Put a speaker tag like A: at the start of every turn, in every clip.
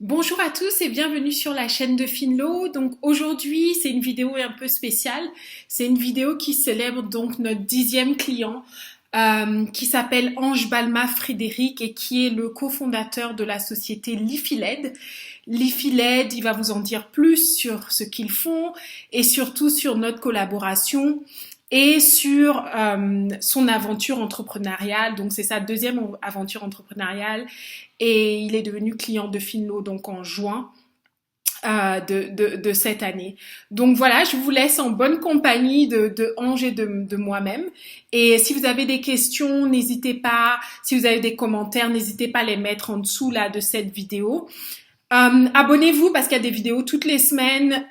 A: Bonjour à tous et bienvenue sur la chaîne de Finlo. Donc aujourd'hui, c'est une vidéo un peu spéciale. C'est une vidéo qui célèbre donc notre 10e client qui s'appelle Ange Balma Frédéric et qui est le cofondateur de la société Lifiled. Lifiled, il va vous en dire plus sur ce qu'ils font et surtout sur notre collaboration et sur son aventure entrepreneuriale. Donc c'est sa deuxième aventure entrepreneuriale et il est devenu client de Finlo donc en juin de cette année. Donc voilà, je vous laisse en bonne compagnie de Ange et de moi-même. Et si vous avez des questions, n'hésitez pas. Si vous avez des commentaires, n'hésitez pas à les mettre en dessous là de cette vidéo. Abonnez-vous parce qu'il y a des vidéos toutes les semaines.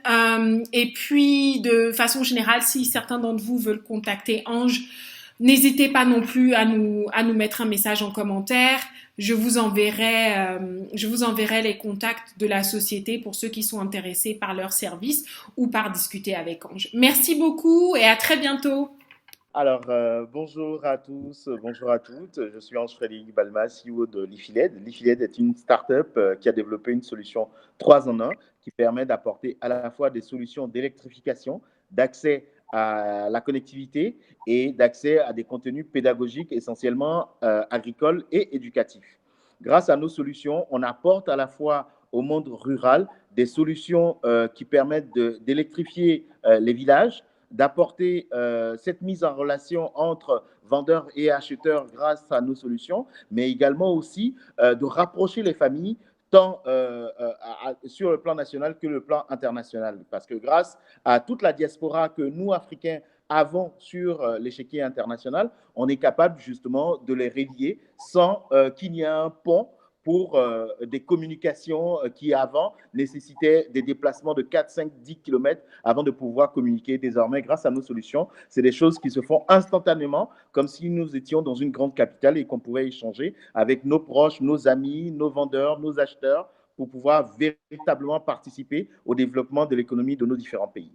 A: Et puis, de façon générale, si certains d'entre vous veulent contacter Ange, n'hésitez pas non plus à nous mettre un message en commentaire. Je vous enverrai les contacts de la société pour ceux qui sont intéressés par leurs services ou par discuter avec Ange. Merci beaucoup et à très bientôt.
B: Bonjour à tous, bonjour à toutes. Je suis Ange-Frédéric Balma, CEO de Lifiled. Lifiled est une start-up qui a développé une solution 3 en 1 qui permet d'apporter à la fois des solutions d'électrification, d'accès à la connectivité et d'accès à des contenus pédagogiques essentiellement agricoles et éducatifs. Grâce à nos solutions, on apporte à la fois au monde rural des solutions qui permettent d'électrifier les villages, d'apporter cette mise en relation entre vendeurs et acheteurs grâce à nos solutions, mais également aussi de rapprocher les familles tant sur le plan national que le plan international. Parce que grâce à toute la diaspora que nous, Africains, avons sur l'échiquier international, on est capable justement de les relier sans qu'il y ait un pont pour des communications qui avant nécessitaient des déplacements de 4, 5, 10 km avant de pouvoir communiquer. Désormais, grâce à nos solutions, c'est des choses qui se font instantanément, comme si nous étions dans une grande capitale et qu'on pouvait échanger avec nos proches, nos amis, nos vendeurs, nos acheteurs, pour pouvoir véritablement participer au développement de l'économie de nos différents pays.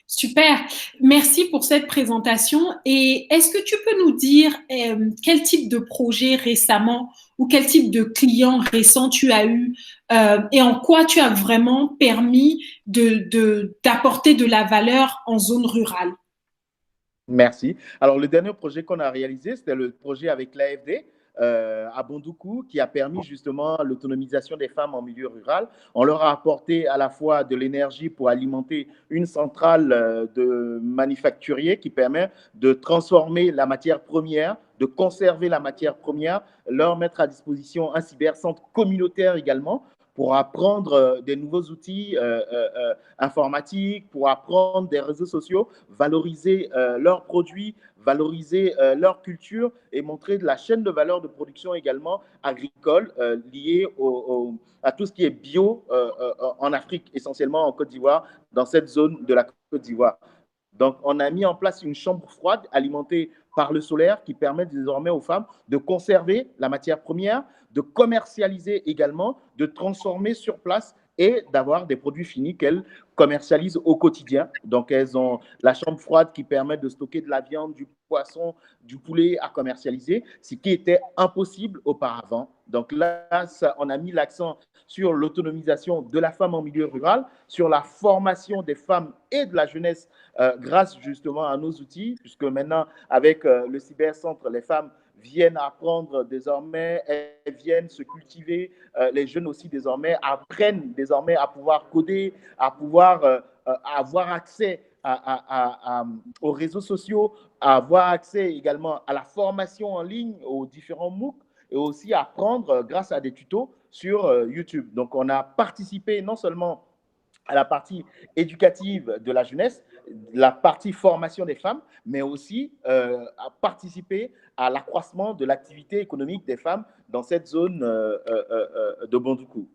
A: Super, merci pour cette présentation. Et est-ce que tu peux nous dire quel type de projet récemment ou quel type de client récent tu as eu et en quoi tu as vraiment permis d'apporter de la valeur en zone rurale?
B: Merci. Alors, le dernier projet qu'on a réalisé, c'était le projet avec l'AFD à Bondoukou, qui a permis justement l'autonomisation des femmes en milieu rural. On leur a apporté à la fois de l'énergie pour alimenter une centrale de manufacturier qui permet de transformer la matière première, de conserver la matière première, leur mettre à disposition un cybercentre communautaire également pour apprendre des nouveaux outils informatiques, pour apprendre des réseaux sociaux, valoriser leurs produits, valoriser leur culture et montrer de la chaîne de valeur de production également agricole liée à tout ce qui est bio en Afrique, essentiellement en Côte d'Ivoire, dans cette zone de la Côte d'Ivoire. Donc, on a mis en place une chambre froide alimentée par le solaire qui permet désormais aux femmes de conserver la matière première, de commercialiser également, de transformer sur place et d'avoir des produits finis qu'elles commercialisent au quotidien. Donc, elles ont la chambre froide qui permet de stocker de la viande, du poisson, du poulet à commercialiser, ce qui était impossible auparavant. Donc là, on a mis l'accent sur l'autonomisation de la femme en milieu rural, sur la formation des femmes et de la jeunesse grâce justement à nos outils, puisque maintenant, avec le cybercentre, les femmes viennent apprendre désormais, elles viennent se cultiver, les jeunes aussi désormais apprennent désormais à pouvoir coder, à pouvoir avoir accès aux réseaux sociaux, à avoir accès également à la formation en ligne, aux différents MOOC, et aussi apprendre grâce à des tutos sur YouTube. Donc, on a participé non seulement à la partie éducative de la jeunesse, la partie formation des femmes, mais aussi à participer à l'accroissement de l'activité économique des femmes dans cette zone de Bondoukou.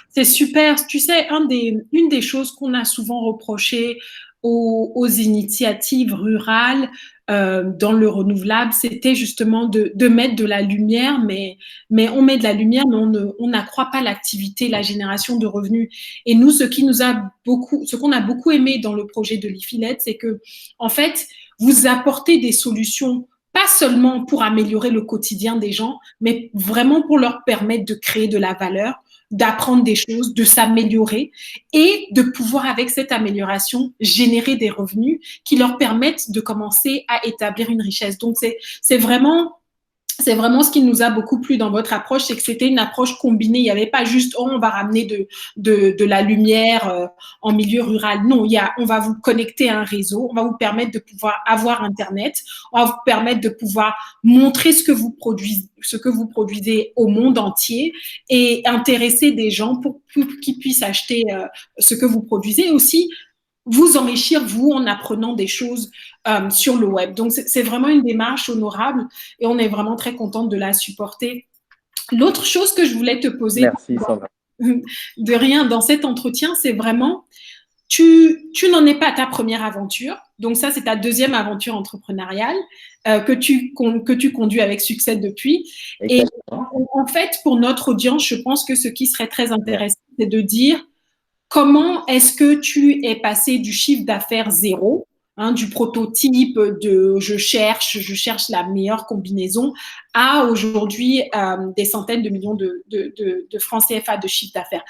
A: C'est super. Tu sais, une des choses qu'on a souvent reproché aux initiatives rurales dans le renouvelable, c'était justement de mettre de la lumière, mais on met de la lumière, mais on n'accroît pas l'activité, la génération de revenus. Et nous, ce qu'on a beaucoup aimé dans le projet de l'IFILET, c'est que, en fait, vous apportez des solutions pas seulement pour améliorer le quotidien des gens, mais vraiment pour leur permettre de créer de la valeur, d'apprendre des choses, de s'améliorer et de pouvoir, avec cette amélioration, générer des revenus qui leur permettent de commencer à établir une richesse. Donc, c'est vraiment ce qui nous a beaucoup plu dans votre approche, c'est que c'était une approche combinée. Il n'y avait pas juste, oh, on va ramener de la lumière en milieu rural. Non, on va vous connecter à un réseau, on va vous permettre de pouvoir avoir Internet, on va vous permettre de pouvoir montrer ce que vous produisez au monde entier et intéresser des gens pour qu'ils puissent acheter ce que vous produisez. Et aussi, vous enrichir, vous, en apprenant des choses sur le web. Donc, c'est vraiment une démarche honorable et on est vraiment très contente de la supporter. L'autre chose que je voulais te poser,
B: Merci, Sandra.
A: de rien dans cet entretien, c'est vraiment, tu n'en es pas à ta première aventure. Donc, ça, c'est ta deuxième aventure entrepreneuriale que tu conduis avec succès depuis. Et en fait, pour notre audience, je pense que ce qui serait très intéressant, c'est de dire comment est-ce que tu es passé du chiffre d'affaires zéro, du prototype de je cherche la meilleure combinaison, à aujourd'hui des centaines de millions de francs CFA de chiffre d'affaires.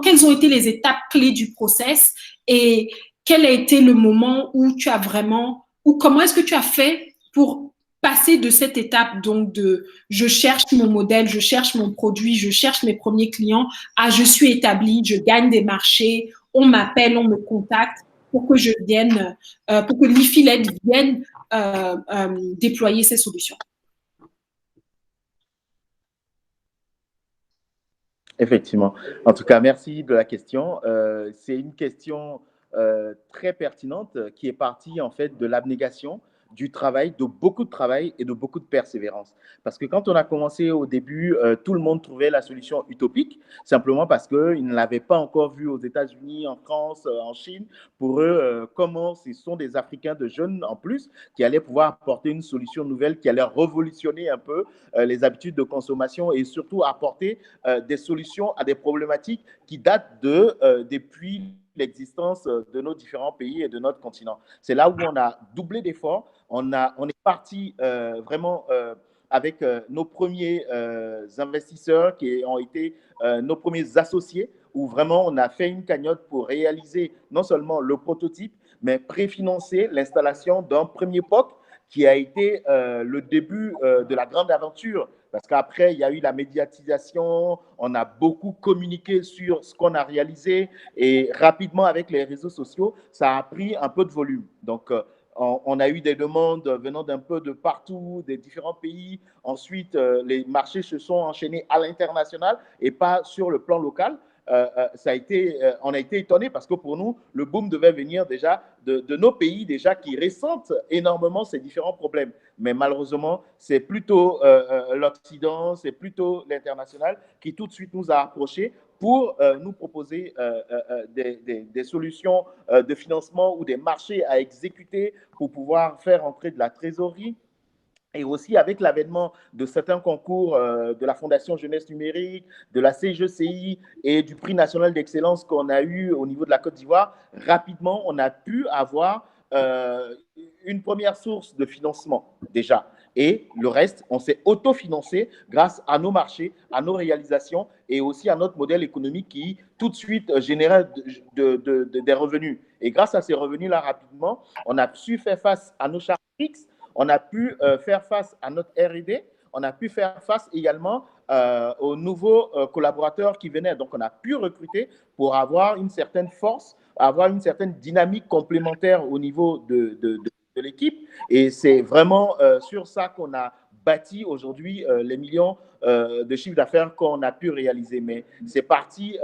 A: Quelles ont été les étapes clés du process et quel a été le moment où tu as vraiment, ou comment est-ce que tu as fait pour passer de cette étape donc de je cherche mon modèle, je cherche mon produit, je cherche mes premiers clients à je suis établie, je gagne des marchés, on m'appelle, on me contacte pour que je vienne, pour que l'IFILED vienne déployer ces solutions.
B: Effectivement. En tout cas, merci de la question. C'est une question très pertinente qui est partie en fait de l'abnégation, du travail, de beaucoup de travail et de beaucoup de persévérance. Parce que quand on a commencé au début, tout le monde trouvait la solution utopique, simplement parce qu'ils ne l'avaient pas encore vue aux États-Unis, en France, en Chine. Pour eux, comment ce sont des Africains de jeunes en plus qui allaient pouvoir apporter une solution nouvelle qui allait révolutionner un peu les habitudes de consommation et surtout apporter des solutions à des problématiques qui datent depuis l'existence de nos différents pays et de notre continent. C'est là où on a doublé d'efforts. On est parti vraiment avec nos premiers investisseurs qui ont été nos premiers associés, où vraiment on a fait une cagnotte pour réaliser non seulement le prototype, mais préfinancer l'installation d'un premier POC qui a été le début de la grande aventure. Parce qu'après, il y a eu la médiatisation, on a beaucoup communiqué sur ce qu'on a réalisé et rapidement, avec les réseaux sociaux, ça a pris un peu de volume. Donc, on a eu des demandes venant d'un peu de partout, des différents pays. Ensuite, les marchés se sont enchaînés à l'international et pas sur le plan local. On a été étonnés parce que pour nous, le boom devait venir déjà de nos pays déjà qui ressentent énormément ces différents problèmes. Mais malheureusement, c'est plutôt l'Occident, c'est plutôt l'international qui tout de suite nous a approchés pour nous proposer des solutions de financement ou des marchés à exécuter pour pouvoir faire entrer de la trésorerie. Et aussi avec l'avènement de certains concours de la Fondation Jeunesse Numérique, de la CGCI et du prix national d'excellence qu'on a eu au niveau de la Côte d'Ivoire, rapidement, on a pu avoir une première source de financement déjà. Et le reste, on s'est autofinancé grâce à nos marchés, à nos réalisations et aussi à notre modèle économique qui tout de suite générait des revenus. Et grâce à ces revenus-là, rapidement, on a su faire face à nos charges fixes. On a pu faire face à notre R&D, on a pu faire face également aux nouveaux collaborateurs qui venaient. Donc, on a pu recruter pour avoir une certaine force, avoir une certaine dynamique complémentaire au niveau de l'équipe. Et c'est vraiment sur ça qu'on a bâti aujourd'hui les millions de chiffres d'affaires qu'on a pu réaliser. Mais c'est parti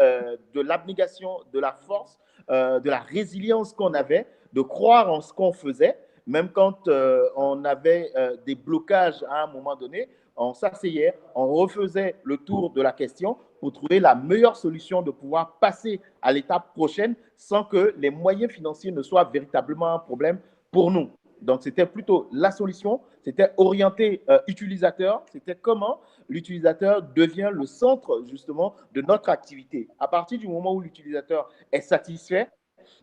B: de l'abnégation, de la force, de la résilience qu'on avait, de croire en ce qu'on faisait. Même quand on avait des blocages à un moment donné, on s'asseyait, on refaisait le tour de la question pour trouver la meilleure solution de pouvoir passer à l'étape prochaine sans que les moyens financiers ne soient véritablement un problème pour nous. Donc, c'était plutôt la solution, c'était orienté utilisateur, c'était comment l'utilisateur devient le centre justement de notre activité. À partir du moment où l'utilisateur est satisfait,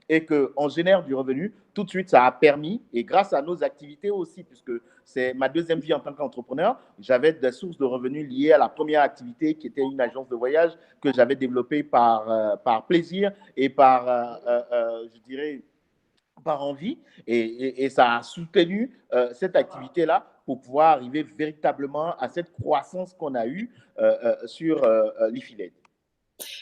B: et qu'on génère du revenu, tout de suite, ça a permis, et grâce à nos activités aussi, puisque c'est ma deuxième vie en tant qu'entrepreneur, j'avais des sources de revenus liées à la première activité qui était une agence de voyage que j'avais développée par plaisir et je dirais, par envie, et ça a soutenu cette activité-là pour pouvoir arriver véritablement à cette croissance qu'on a eue sur l'Ifiled.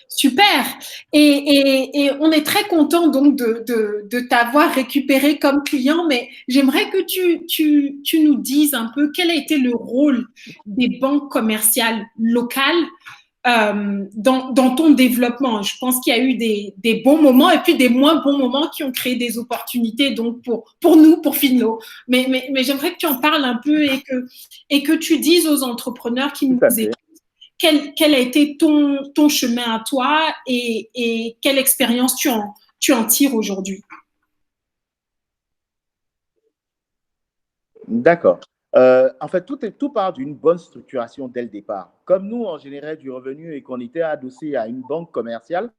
A: Super. Et on est très content donc de t'avoir récupéré comme client, mais j'aimerais que tu nous dises un peu quel a été le rôle des banques commerciales locales dans ton développement. Je pense qu'il y a eu des bons moments et puis des moins bons moments qui ont créé des opportunités donc pour nous, pour Finlo. Mais j'aimerais que tu en parles un peu et que tu dises aux entrepreneurs qui nous
B: Tout à fait.
A: écoutent quel a été ton chemin à toi et quelle expérience tu en tires aujourd'hui.
B: D'accord. En fait, tout part d'une bonne structuration dès le départ. Comme nous, on générait du revenu et qu'on était adossé à une banque commerciale,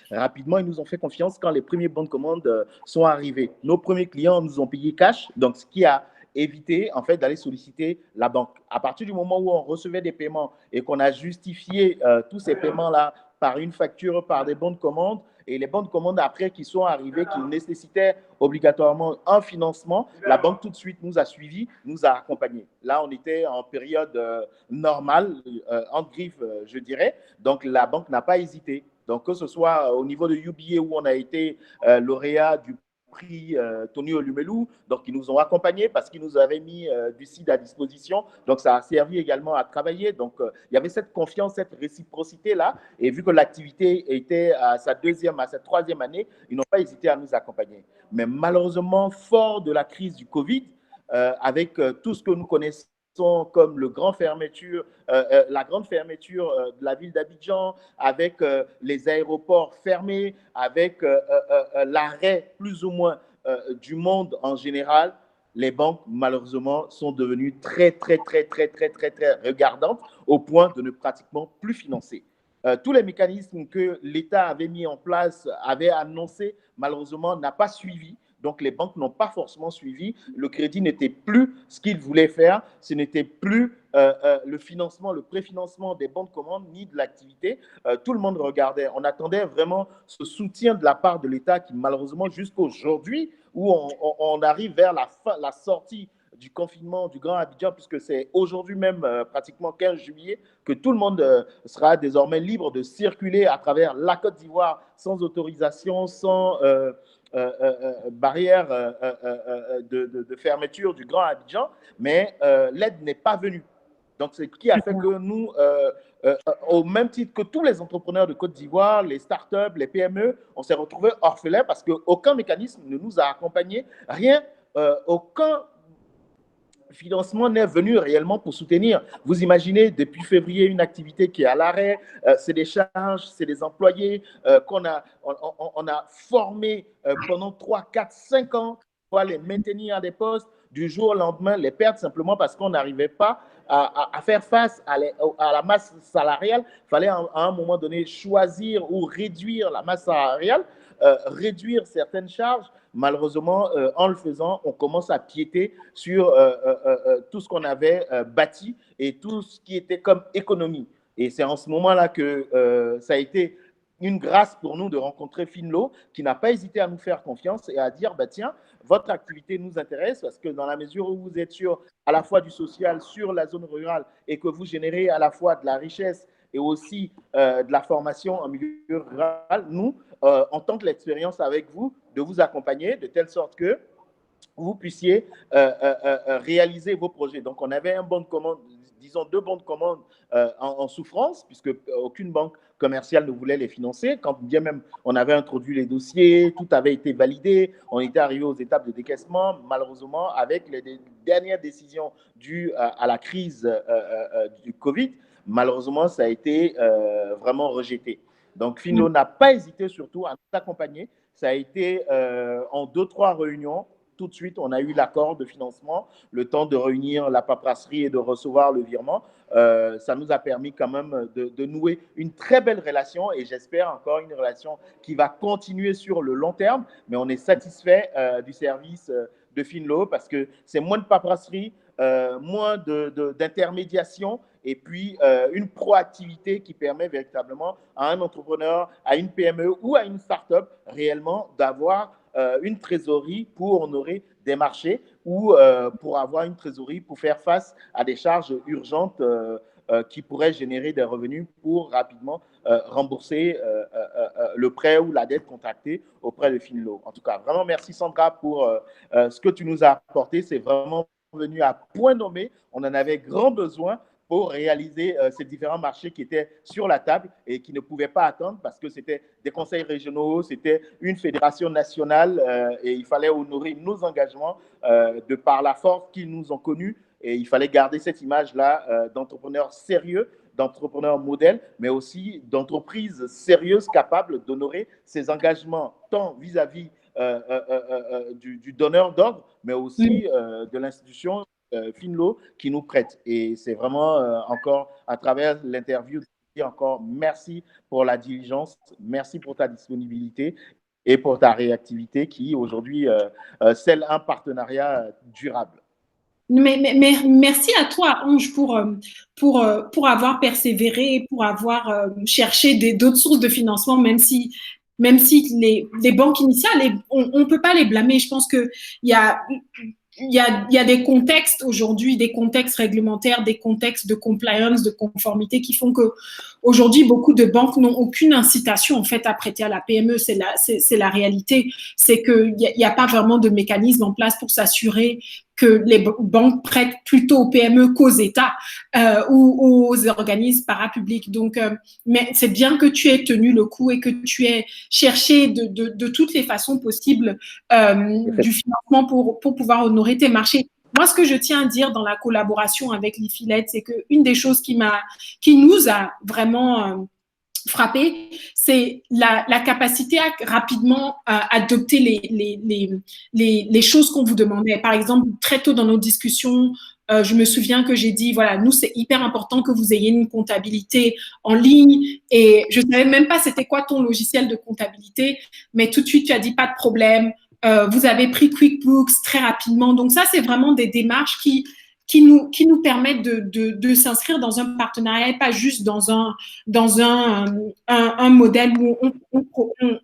B: rapidement, ils nous ont fait confiance quand les premiers bons de commande sont arrivés. Nos premiers clients nous ont payé cash, donc ce qui a évité en fait d'aller solliciter la banque. À partir du moment où on recevait des paiements et qu'on a justifié tous ces paiements-là par une facture, par des bons de commande, et les bons de commande après qui sont arrivés, qui nécessitaient obligatoirement un financement, la banque tout de suite nous a suivis, nous a accompagnés. Là, on était en période normale, en griffe, je dirais. Donc, la banque n'a pas hésité. Donc, que ce soit au niveau de UBA où on a été lauréat du prix Tony Olumelou, donc ils nous ont accompagnés parce qu'ils nous avaient mis du site à disposition. Donc, ça a servi également à travailler. Donc, il y avait cette confiance, cette réciprocité-là. Et vu que l'activité était à sa deuxième, à sa troisième année, ils n'ont pas hésité à nous accompagner. Mais malheureusement, fort de la crise du Covid, avec tout ce que nous connaissons comme la grande fermeture de la ville d'Abidjan, avec les aéroports fermés, avec l'arrêt plus ou moins du monde en général, les banques, malheureusement, sont devenues très regardantes au point de ne pratiquement plus financer. Tous les mécanismes que l'État avait mis en place, avait annoncé, malheureusement, n'a pas suivi. Donc, les banques n'ont pas forcément suivi. Le crédit n'était plus ce qu'ils voulaient faire. Ce n'était plus le financement, le préfinancement des bons de commande ni de l'activité. Tout le monde regardait. On attendait vraiment ce soutien de la part de l'État qui, malheureusement, jusqu'à aujourd'hui, où on arrive vers la sortie du confinement du Grand Abidjan, puisque c'est aujourd'hui même, pratiquement 15 juillet, que tout le monde sera désormais libre de circuler à travers la Côte d'Ivoire sans autorisation, sans barrière de fermeture du Grand Abidjan, mais l'aide n'est pas venue. Donc, c'est ce qui a fait que nous, au même titre que tous les entrepreneurs de Côte d'Ivoire, les startups, les PME, on s'est retrouvés orphelins parce qu'aucun mécanisme ne nous a accompagnés, rien, aucun financement n'est venu réellement pour soutenir. Vous imaginez, depuis février, une activité qui est à l'arrêt, c'est des charges, c'est des employés on a formés pendant 3, 4, 5 ans pour les maintenir à des postes. Du jour au lendemain, les perdre simplement parce qu'on n'arrivait pas à faire face à la masse salariale. Il fallait à un moment donné choisir ou réduire la masse salariale, réduire certaines charges. Malheureusement, en le faisant, on commence à piéter sur tout ce qu'on avait bâti et tout ce qui était comme économie. Et c'est en ce moment-là que ça a été une grâce pour nous de rencontrer Finlo, qui n'a pas hésité à nous faire confiance et à dire, bah, tiens, votre activité nous intéresse parce que dans la mesure où vous êtes sur à la fois du social sur la zone rurale et que vous générez à la fois de la richesse et aussi de la formation en milieu rural, nous, on tente l'expérience avec vous de vous accompagner de telle sorte que vous puissiez réaliser vos projets. Donc, on avait un bon de commande, disons 2 bons de commande en souffrance, puisque aucune banque commerciale ne voulait les financer. Quand bien même on avait introduit les dossiers, tout avait été validé, on était arrivé aux étapes de décaissement. Malheureusement, avec les dernières décisions dues à la crise du Covid, malheureusement, ça a été vraiment rejeté. Donc, Finlo n'a pas hésité surtout à nous accompagner. Ça a été en 2-3 réunions. Tout de suite, on a eu l'accord de financement, le temps de réunir la paperasserie et de recevoir le virement. ça nous a permis quand même de nouer une très belle relation et j'espère encore une relation qui va continuer sur le long terme. Mais on est satisfait du service de Finlo parce que c'est moins de paperasserie, moins d'intermédiation et puis une proactivité qui permet véritablement à un entrepreneur, à une PME ou à une start-up réellement d'avoir une trésorerie pour honorer des marchés ou pour avoir une trésorerie pour faire face à des charges urgentes qui pourraient générer des revenus pour rapidement rembourser le prêt ou la dette contractée auprès de Finlo. En tout cas, vraiment merci Sandra pour ce que tu nous as apporté. C'est vraiment venu à point nommé. On en avait grand besoin pour réaliser ces différents marchés qui étaient sur la table et qui ne pouvaient pas attendre parce que c'était des conseils régionaux, c'était une fédération nationale et il fallait honorer nos engagements de par la force qu'ils nous ont connue et il fallait garder cette image-là d'entrepreneurs sérieux, d'entrepreneurs modèles, mais aussi d'entreprises sérieuses capables d'honorer ces engagements tant vis-à-vis du donneur d'ordre, mais aussi de l'institution Finlo qui nous prête. Et c'est vraiment encore à travers l'interview, encore merci pour la diligence, merci pour ta disponibilité et pour ta réactivité qui aujourd'hui scelle un partenariat durable.
A: Mais merci à toi, Ange, pour avoir persévéré, pour avoir cherché d'autres sources de financement, même si les banques initiales, on ne peut pas les blâmer. Je pense qu'il y a il y a des contextes aujourd'hui, des contextes réglementaires, des contextes de compliance, de conformité qui font que aujourd'hui beaucoup de banques n'ont aucune incitation en fait à prêter à la PME. C'est la réalité. C'est qu'il n'y a pas vraiment de mécanisme en place pour s'assurer que les banques prêtent plutôt aux PME qu'aux États ou aux organismes parapublics. Donc, mais c'est bien que tu aies tenu le coup et que tu aies cherché de toutes les façons possibles du financement pour pouvoir honorer tes marchés. Moi, ce que je tiens à dire dans la collaboration avec l'IFILET, c'est qu'une des choses qui nous a vraiment frappé, c'est la capacité à rapidement adopter les choses qu'on vous demandait. Par exemple, très tôt dans nos discussions, je me souviens que j'ai dit, voilà, nous, c'est hyper important que vous ayez une comptabilité en ligne. Et je ne savais même pas c'était quoi ton logiciel de comptabilité, mais tout de suite, tu as dit, pas de problème. Vous avez pris QuickBooks très rapidement. Donc ça, c'est vraiment des démarches qui nous permettent de s'inscrire dans un partenariat et pas juste dans un modèle où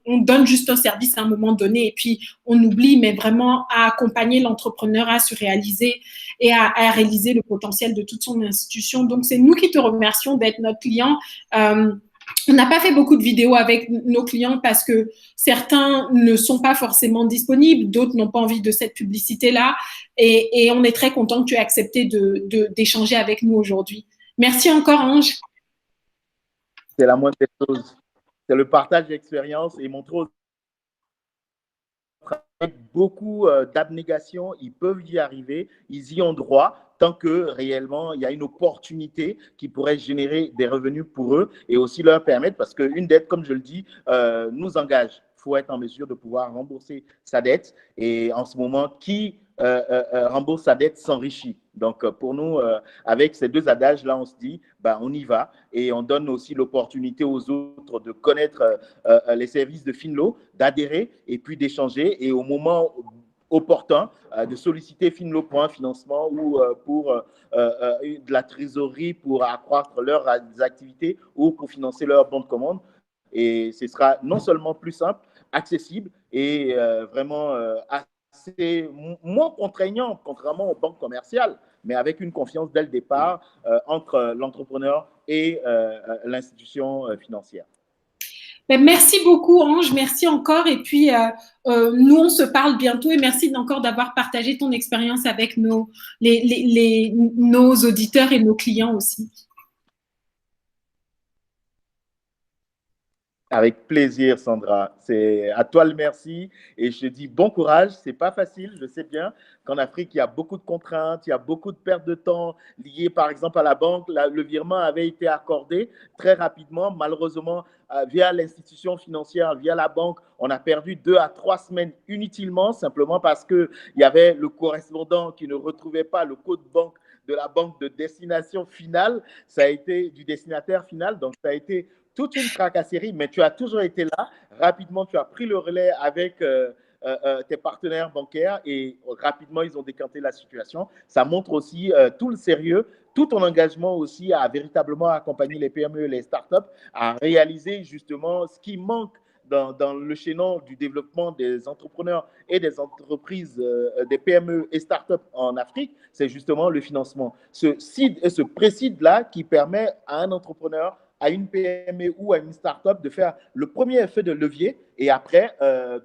A: on donne juste un service à un moment donné et puis on oublie, mais vraiment à accompagner l'entrepreneur à se réaliser et à réaliser le potentiel de toute son institution. Donc, c'est nous qui te remercions d'être notre client. On n'a pas fait beaucoup de vidéos avec nos clients parce que certains ne sont pas forcément disponibles, d'autres n'ont pas envie de cette publicité-là. Et on est très content que tu aies accepté d'échanger avec nous aujourd'hui. Merci encore, Ange.
B: C'est la moindre des choses. C'est le partage d'expérience et montrer avec beaucoup d'abnégation, ils peuvent y arriver, ils y ont droit tant que réellement il y a une opportunité qui pourrait générer des revenus pour eux et aussi leur permettre, parce qu'une dette, comme je le dis, nous engage. Il faut être en mesure de pouvoir rembourser sa dette et en ce moment, qui rembourse sa dette s'enrichit. Donc, pour nous, avec ces deux adages-là, on se dit, ben, on y va et on donne aussi l'opportunité aux autres de connaître les services de Finlo, d'adhérer et puis d'échanger et au moment opportun de solliciter Finlo pour un financement ou pour de la trésorerie pour accroître leurs activités ou pour financer leur bon de commande. Et ce sera non seulement plus simple, accessible et vraiment assez moins contraignant, contrairement aux banques commerciales, mais avec une confiance dès le départ entre l'entrepreneur et l'institution financière.
A: Ben, merci beaucoup, Ange. Merci encore. Et puis, nous, on se parle bientôt. Et merci encore d'avoir partagé ton expérience avec nos auditeurs et nos clients aussi.
B: Avec plaisir, Sandra. C'est à toi le merci. Et je te dis bon courage. C'est pas facile, je sais bien qu'en Afrique, il y a beaucoup de contraintes, il y a beaucoup de pertes de temps liées, par exemple, à la banque. Le virement avait été accordé très rapidement. Malheureusement, via l'institution financière, via la banque, on a perdu 2 à 3 semaines inutilement, simplement parce qu'il y avait le correspondant qui ne retrouvait pas le code banque de la banque de destination finale, ça a été du destinataire final. Donc, ça a été toute une tracasserie, mais tu as toujours été là. Rapidement, tu as pris le relais avec tes partenaires bancaires et rapidement, ils ont décanté la situation. Ça montre aussi tout le sérieux, tout ton engagement aussi à véritablement accompagner les PME et les startups à réaliser justement ce qui manque dans le chaînon du développement des entrepreneurs et des entreprises, des PME et startups en Afrique, c'est justement le financement. Ce seed et ce pré-seed-là qui permet à un entrepreneur, à une PME ou à une startup de faire le premier effet de levier et après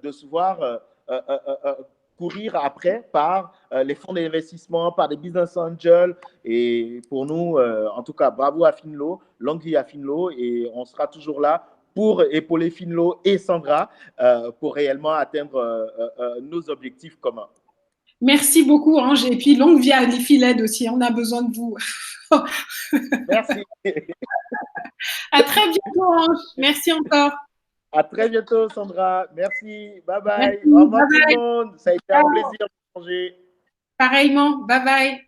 B: de se voir euh, euh, euh, courir après par les fonds d'investissement, par des business angels. Et pour nous, en tout cas, bravo à Finlo, longue vie à Finlo et on sera toujours là pour épauler Finlo et Sandra pour réellement atteindre nos objectifs communs.
A: Merci beaucoup, Ange. Et puis, longue vie à l'IFILED aussi. On a besoin de vous.
B: Merci.
A: À très bientôt, Ange. Merci encore.
B: À très bientôt, Sandra. Merci. Bye bye.
A: Merci.
B: Au
A: Bye
B: revoir tout le
A: bye.
B: monde. Ça a été un
A: Ciao.
B: plaisir de manger.
A: Pareillement. Bye bye.